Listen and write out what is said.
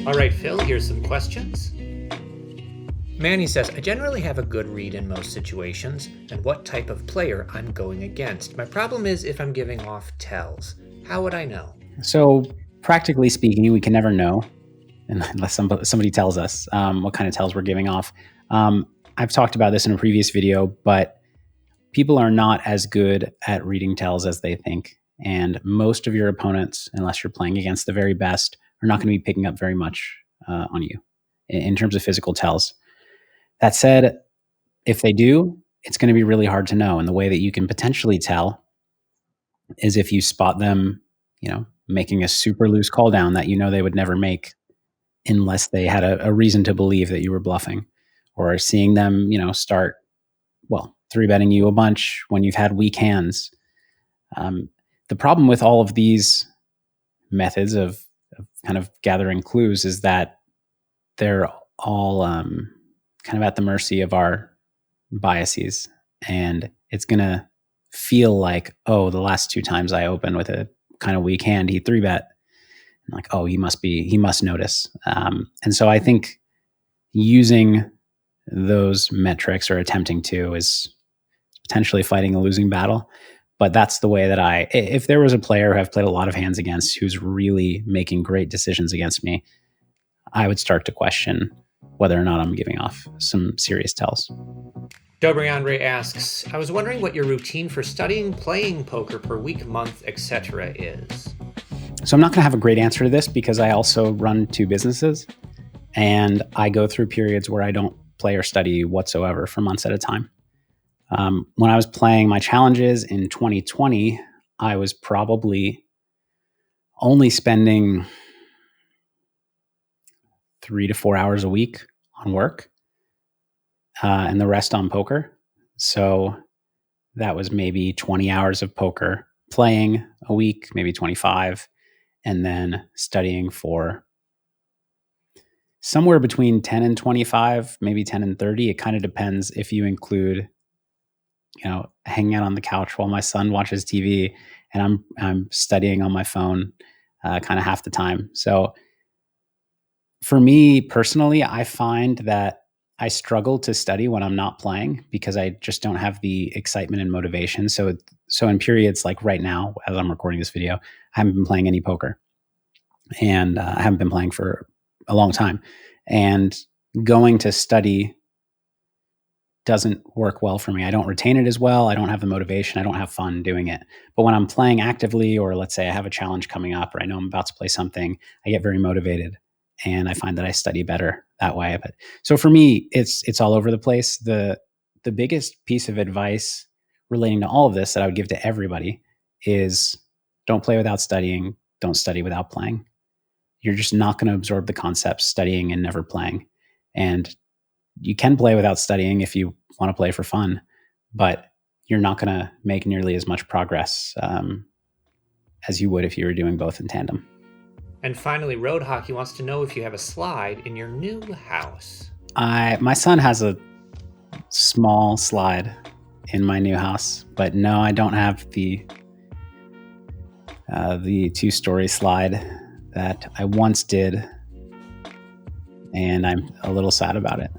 All right, Phil, here's some questions. Manny says, I generally have a good read in most situations and what type of player I'm going against. My problem is if I'm giving off tells. How would I know? So practically speaking, we can never know unless somebody tells us what kind of tells we're giving off. I've talked about this in a previous video, but people are not as good at reading tells as they think. And most of your opponents, unless you're playing against the very best, are not going to be picking up very much on you in terms of physical tells. That said, if they do, it's going to be really hard to know. And the way that you can potentially tell is if you spot them, making a super loose call down that they would never make unless they had a reason to believe that you were bluffing, or seeing them, start, three betting you a bunch when you've had weak hands. The problem with all of these methods of kind of gathering clues is that they're all kind of at the mercy of our biases. And it's going to feel like, oh, the last two times I opened with a kind of weak hand, he three bet. Like, oh, he must notice. And so I think using those metrics, or attempting to, is potentially fighting a losing battle. But that's the way that if there was a player who I've played a lot of hands against who's really making great decisions against me, I would start to question whether or not I'm giving off some serious tells. Dobre Andrei asks, I was wondering what your routine for studying, playing poker per week, month, etc. is. So I'm not going to have a great answer to this because I also run two businesses, and I go through periods where I don't play or study whatsoever for months at a time. When I was playing my challenges in 2020, I was probably only spending 3 to 4 hours a week on work, and the rest on poker. So that was maybe 20 hours of poker playing a week, maybe 25, and then studying for somewhere between 10 and 25, maybe 10 and 30. It kind of depends if you include, hanging out on the couch while my son watches TV and I'm studying on my phone kind of half the time. So for me personally, I find that I struggle to study when I'm not playing because I just don't have the excitement and motivation. So in periods like right now, as I'm recording this video, I haven't been playing any poker, and I haven't been playing for a long time. And going to study doesn't work well for me. I don't retain it as well. I don't have the motivation. I don't have fun doing it. But when I'm playing actively, or let's say I have a challenge coming up, or I know I'm about to play something, I get very motivated, and I find that I study better that way. But so for me, it's all over the place. The biggest piece of advice relating to all of this that I would give to everybody is don't play without studying. Don't study without playing. You're just not going to absorb the concepts studying and never playing. And you can play without studying if you want to play for fun, but you're not going to make nearly as much progress as you would if you were doing both in tandem. And finally, Road Hockey wants to know if you have a slide in your new house. My son has a small slide in my new house, but no, I don't have the 2-story slide that I once did, and I'm a little sad about it.